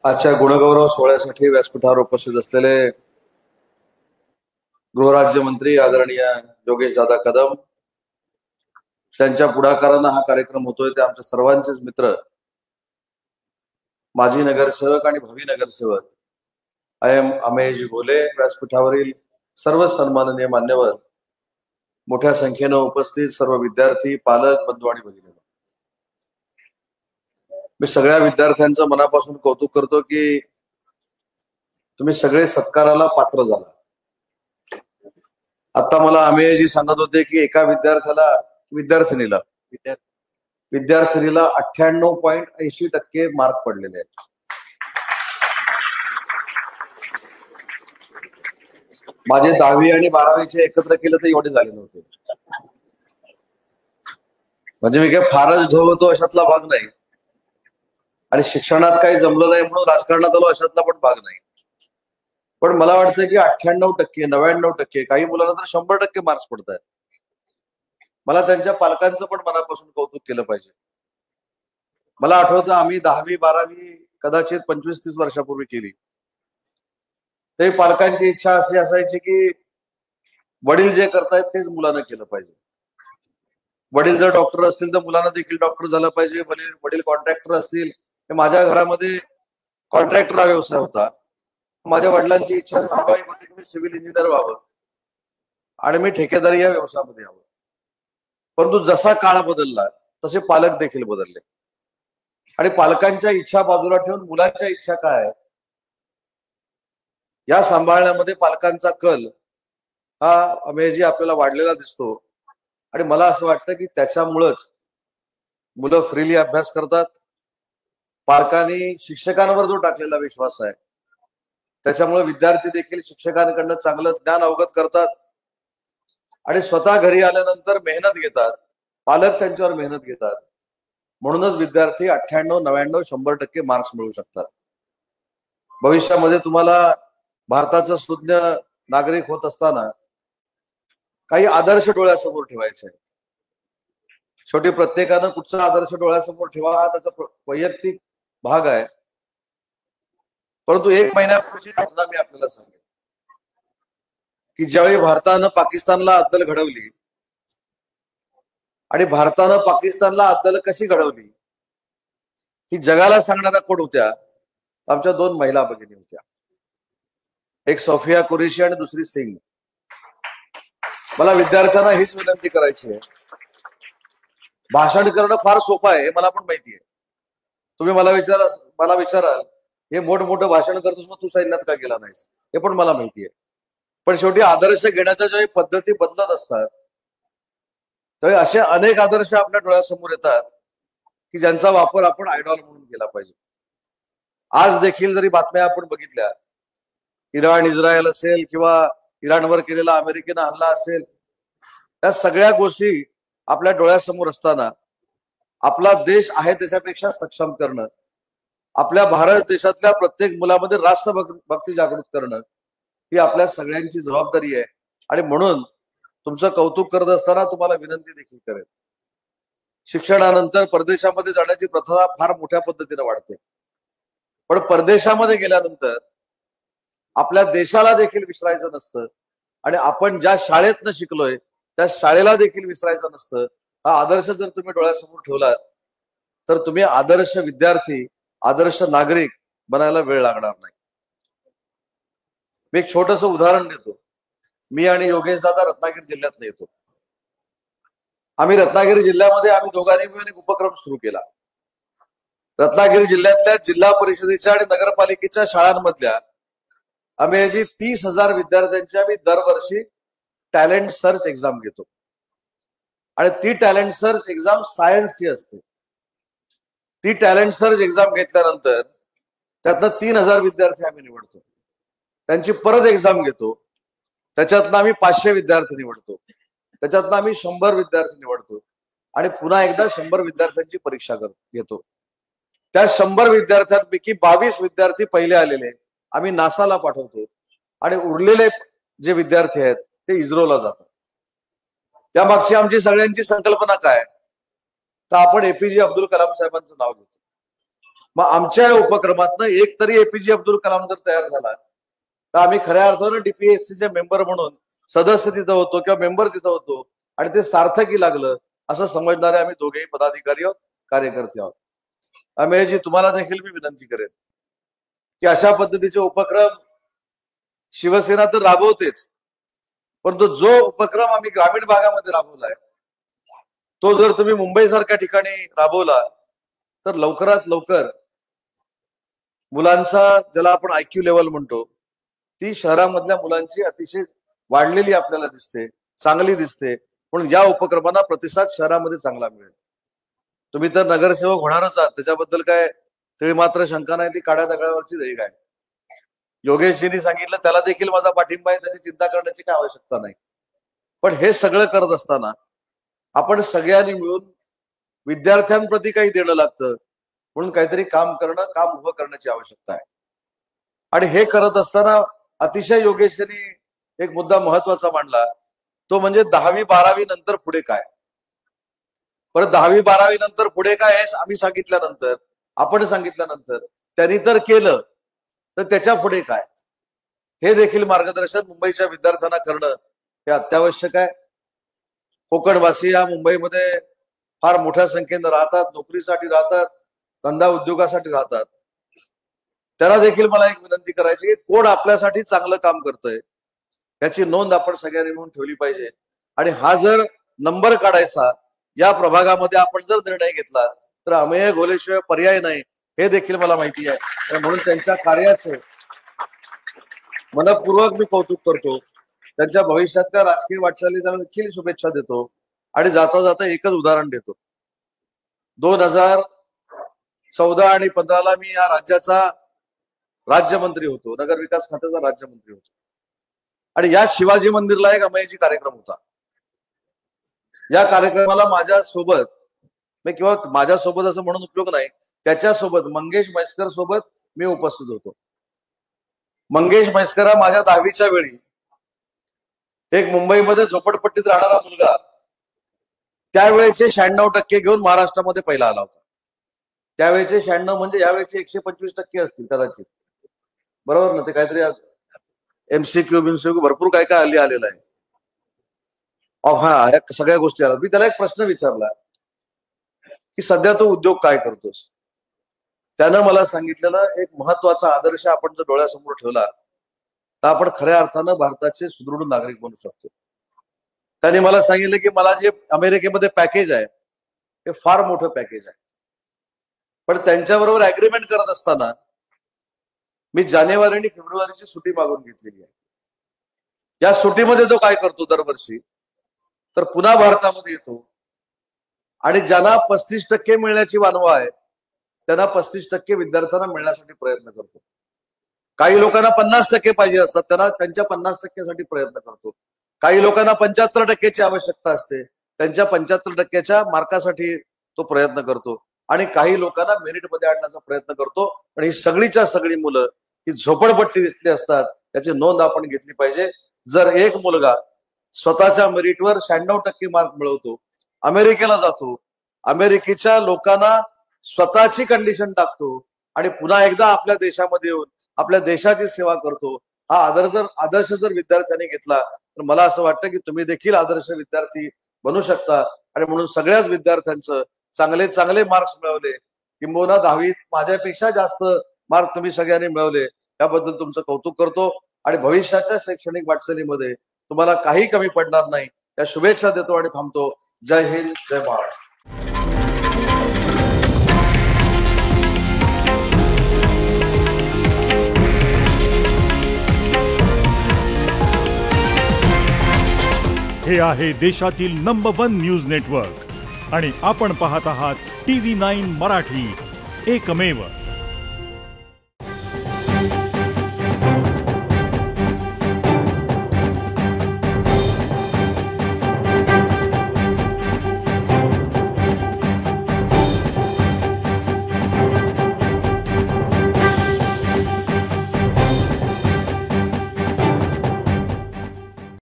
आजच्या गुणगौरव सोहळ्यासाठी व्यासपीठावर उपस्थित असलेले गृहराज्यमंत्री आदरणीय योगेश दादा कदम, त्यांच्या पुढाकाराने हा कार्यक्रम होतोय ते आमच्या सर्वांचेच मित्र, माजी नगरसेवक आणि भावी नगरसेवक अमेयजी घोले, व्यासपीठावरील सर्व सन्माननीय मान्यवर, मोठ्या संख्येने उपस्थित सर्व विद्यार्थी, पालक, बंधू आणि भगिनी, मी सगळ्या विद्यार्थ्यांचं मनापासून कौतुक करतो की तुम्ही सगळे सत्काराला पात्र झाला। आता मला अमेयजी सांगत होते की एका विद्यार्थिनीला 98.80% मार्क पडलेले आहेत। माझे 10वी आणि 12वीचे एकत्र केलं तर एवढे झाले नव्हते। म्हणजे मी काय फारच ढोबतो अशातला भाग नाही, आणि शिक्षणात काही जमलं नाही म्हणून राजकारणात आलो अशातला पण भाग नाही। पण मला वाटतं की 98%, 99%, काही मुलांना तर 100% मार्क्स पडतात। मला त्यांच्या पालकांचं पण मनापासून कौतुक केलं पाहिजे। मला आठवतं आम्ही 10वी 12वी कदाचित 25-30 वर्षापूर्वी केली, ते पालकांची इच्छा अशी असायची की वडील जे करतायत तेच मुलांना केलं पाहिजे। वडील जर डॉक्टर असतील तर मुलांना देखील डॉक्टर झालं पाहिजे। वडील कॉन्ट्रॅक्टर असतील, माझ्या घरामध्ये कॉन्ट्रॅक्टर हा व्यवसाय होता। माझ्या वडिलांची इच्छा सांभाळी होती की मी सिव्हिल इंजिनियर व्हावं आणि मी ठेकेदारी या व्यवसायामध्ये यावं। परंतु जसा काळ बदलला तसे पालक देखील बदलले, आणि पालकांच्या इच्छा बाजूला ठेवून मुलांच्या इच्छा काय या सांभाळण्यामध्ये पालकांचा कल हा अमेजी आपल्याला वाढलेला दिसतो। आणि मला असं वाटतं की त्याच्यामुळेच मुलं फ्रीली अभ्यास करतात। पालकांनी शिक्षकांवर जो टाकलेला विश्वास आहे त्याच्यामुळे विद्यार्थी देखील शिक्षकांकडून चांगलं ज्ञान अवगत करतात आणि स्वतः घरी आल्यानंतर मेहनत घेतात, पालक त्यांच्यावर मेहनत घेतात। म्हणूनच विद्यार्थी 98, 99, 100% मार्क्स मिळवू शकतात। भविष्यामध्ये तुम्हाला भारताचा सुज्ञ नागरिक होत असताना काही आदर्श डोळ्यासमोर ठेवायचे आहेत। शेवटी प्रत्येकानं कुठचा आदर्श डोळ्यासमोर ठेवा हा त्याचा वैयक्तिक भाग आहे। परंतु 1 महिन्यापूर्वीची घटना मी आपल्याला सांगेन की ज्यावेळी भारतानं पाकिस्तानला अद्दल घडवली, आणि भारतानं पाकिस्तानला अद्दल कशी घडवली ही जगाला सांगणाऱ्या कोण होत्या? आमच्या 2 महिला भगिनी होत्या, एक सोफिया कुरेशी आणि दुसरी सिंग। मला विद्यार्थ्यांना हीच विनंती करायची आहे, भाषण करणं फार सोपं आहे हे मला पण माहिती आहे। तुम्ही मला विचाराल हे मोठमोठं भाषण करतोस मग तू सैन्यात का गेला नाहीस, हे पण मला माहिती आहे। पण शेवटी आदर्श घेण्याच्या ज्यावेळी पद्धती बदलत असतात त्यावेळी असे अनेक आदर्श आपल्या डोळ्यासमोर येतात की ज्यांचा वापर आपण आयडॉल म्हणून केला पाहिजे। आज देखील जरी बातम्या आपण बघितल्या, इराण इस्रायल असेल किंवा इराणवर केलेला अमेरिकेनं हल्ला असेल, या सगळ्या गोष्टी आपल्या डोळ्यासमोर असताना आपला देश आहे त्याच्यापेक्षा सक्षम करणं, आपल्या भारत देशातल्या प्रत्येक मुलामध्ये राष्ट्रभक्ती जागृत करणं ही आपल्या सगळ्यांची जबाबदारी आहे। आणि म्हणून तुमचं कौतुक करत असताना तुम्हाला विनंती देखील करेन, शिक्षणानंतर परदेशामध्ये जाण्याची प्रथा फार मोठ्या पद्धतीने वाढते, पण परदेशामध्ये गेल्यानंतर आपल्या देशाला देखील विसरायचं नसतं, आणि आपण ज्या शाळेतनं शिकलोय त्या शाळेला देखील विसरायचं नसतं। हा आदर्श जर तुम्ही डोळ्यासमोर ठेवलात तर तुम्ही आदर्श विद्यार्थी, आदर्श नागरिक बनायला वेळ लागणार नाही। मी एक छोटंसं उदाहरण देतो। मी आणि योगेश दादा रत्नागिरी जिल्ह्यातनं येतो। आम्ही रत्नागिरी जिल्ह्यामध्ये दोघांनी मिळून एक उपक्रम सुरू केला। रत्नागिरी जिल्ह्यातल्या जिल्हा परिषदेच्या आणि नगरपालिकेच्या शाळांमधल्या आम्ही 30,000 विद्यार्थ्यांची आम्ही दरवर्षी टॅलेंट सर्च एक्झाम घेतो, आणि ती टॅलेंट सर्च एक्झाम सायन्सची असते। ती टॅलेंट सर्च एक्झाम घेतल्यानंतर त्यातनं 3,000 विद्यार्थी आम्ही निवडतो, त्यांची परत एक्झाम घेतो, त्याच्यातनं आम्ही 500 विद्यार्थी निवडतो, त्याच्यातनं आम्ही 100 विद्यार्थी निवडतो, आणि पुन्हा एकदा 100 विद्यार्थ्यांची परीक्षा घेतो। त्या 100 विद्यार्थ्यांपैकी 22 विद्यार्थी पहिले आलेले आम्ही नासाला पाठवतो, आणि उरलेले जे विद्यार्थी आहेत ते इस्रोला जातात। त्यामागची आमची सगळ्यांची संकल्पना काय, तर आपण एपीजे अब्दुल कलाम साहेबांचं नाव घेतो। मग आमच्या या उपक्रमातनं एक तरी एपीजे अब्दुल कलाम जर तयार झाला तर आम्ही खऱ्या अर्थानं डीपीएससीचे मेंबर म्हणून सदस्य तिथं होतो किंवा मेंबर तिथं होतो आणि ते सार्थकी लागलं असं समजणारे आम्ही दोघेही पदाधिकारी आहोत, कार्यकर्ते आहोत. अमेयजी, तुम्हाला देखील मी विनंती करेन की अशा पद्धतीचे उपक्रम शिवसेना तर राबवतेच, परंतु जो उपक्रम आम्ही ग्रामीण भागामध्ये राबवलाय तो जर तुम्ही मुंबई सारख्या ठिकाणी राबवला तर लवकरात लवकर मुलांचा, ज्याला आपण आयक्यू लेवल म्हणतो, ती शहरामधल्या मुलांची अतिशय वाढलेली आपल्याला दिसते, चांगली दिसते. म्हणून या उपक्रमांना प्रतिसाद शहरामध्ये चांगला मिळेल. तुम्ही तर नगरसेवक होणारच आहात, त्याच्याबद्दल काय तरी मात्र शंका नाही, ती काड्या दगडावरची दही काय. योगेशजींनी सांगितलं त्याला देखील माझा पाठिंबा आहे, त्याची चिंता करण्याची काय आवश्यकता नाही. पण हे सगळं करत असताना आपण सगळ्यांनी मिळून विद्यार्थ्यांप्रती काही देणं लागतं, म्हणून काहीतरी काम करणं, काम उभं करण्याची आवश्यकता आहे. आणि हे करत असताना अतिशय योगेशजींनी एक मुद्दा महत्वाचा मांडला, तो म्हणजे 10वी 12वी नंतर पुढे काय. परत 10वी 12वी नंतर पुढे काय हे आम्ही सांगितल्यानंतर, आपण सांगितल्यानंतर त्यांनी तर केलं, तर त्याच्या पुढे काय हे देखील मार्गदर्शन मुंबईच्या विद्यार्थ्यांना करणं हे अत्यावश्यक आहे. कोकणवासी या मुंबईमध्ये फार मोठ्या संख्येनं राहतात, नोकरीसाठी राहतात, धंदा उद्योगासाठी राहतात. त्यांना देखील मला एक विनंती करायची की कोण आपल्यासाठी चांगलं काम करतंय याची नोंद आपण सगळ्यांनी म्हणून ठेवली पाहिजे. आणि हा जर नंबर काढायचा या प्रभागामध्ये आपण जर निर्णय घेतला तर अमेय घोलेशिवाय पर्याय नाही, हे देखील मला माहिती आहे. म्हणून त्यांच्या कार्याचे मनपूर्वक मी कौतुक करतो, त्यांच्या भविष्यातल्या राजकीय वाटचालीला देखील शुभेच्छा देतो. आणि जाता जाता एकच उदाहरण देतो. 2014 आणि 15ला मी या राज्याचा राज्यमंत्री होतो, नगर विकास खात्याचा राज्यमंत्री होतो. आणि या शिवाजी मंदिरला एक अमेयजी कार्यक्रम होता. या कार्यक्रमाला माझ्यासोबत किंवा माझ्यासोबत असं म्हणून उपयोग नाही, त्याच्यासोबत मंगेश म्हैसकर सोबत मी उपस्थित होतो. मंगेश म्हैसकर हा माझ्या 10वीच्या वेळी एक मुंबईमध्ये झोपडपट्टीत राहणारा मुलगा त्यावेळेचे 96% घेऊन महाराष्ट्रामध्ये पहिला आला होता. त्यावेळेचे 96 म्हणजे यावेळेचे 125% असतील कदाचित, बरोबर ना. ते काहीतरी एमसीक्यू भरपूर काय काय आलेलं आहे. हा, सगळ्या गोष्टी आल्या. मी त्याला एक प्रश्न विचारला की सध्या तो उद्योग काय करतोस. त्यानं मला सांगितलेलं एक महत्वाचा आदर्श आपण जर डोळ्यासमोर ठेवला तर आपण खऱ्या अर्थानं भारताचे सुदृढ नागरिक बनू शकतो. त्याने मला सांगितलं की मला जे अमेरिकेमध्ये पॅकेज आहे ते फार मोठं पॅकेज आहे, पण त्यांच्याबरोबर अग्रीमेंट करत असताना मी जानेवारी आणि फेब्रुवारीची सुट्टी मागून घेतलेली आहे. या सुट्टीमध्ये तो काय करतो, दरवर्षी तर पुन्हा भारतामध्ये येतो आणि ज्यांना 35% मिळण्याची वानवा आहे त्यांना 35% विद्यार्थ्यांना मिळण्यासाठी प्रयत्न करतो. काही लोकांना 50% पाहिजे असतात, त्यांना त्यांच्या 50% प्रयत्न करतो. काही लोकांना 75% आवश्यकता असते, त्यांच्या 75% मार्कासाठी तो प्रयत्न करतो. आणि काही लोकांना मेरिटमध्ये आणण्याचा प्रयत्न करतो. पण ही सगळीच्या सगळी मुलं ही झोपडपट्टी दिसली असतात, त्याची नोंद आपण घेतली पाहिजे. जर एक मुलगा स्वतःच्या मेरिटवर 96% मार्क मिळवतो, अमेरिकेला जातो, अमेरिकेच्या लोकांना स्वतःची कंडिशन टाकतो आणि पुन्हा एकदा आपल्या देशामध्ये येऊन आपल्या देशाची सेवा करतो, हा आदर्श जर विद्यार्थ्यांनी घेतला तर मला असं वाटतं की तुम्ही देखील आदर्श विद्यार्थी बनू शकता. आणि म्हणून सगळ्याच विद्यार्थ्यांचं चांगले चांगले मार्क्स मिळवले, किंबहुना 10वीत माझ्यापेक्षा जास्त मार्क तुम्ही सगळ्यांनी मिळवले, त्याबद्दल तुमचं कौतुक करतो. आणि भविष्याच्या शैक्षणिक वाटचालीमध्ये तुम्हाला काही कमी पडणार नाही या शुभेच्छा देतो आणि थांबतो. जय हिंद, जय महाराष्ट्र. हे आहे देशातील नंबर 1 न्यूज नेटवर्क आणि आपण पाहत आहात TV9 मराठी, एकमेव.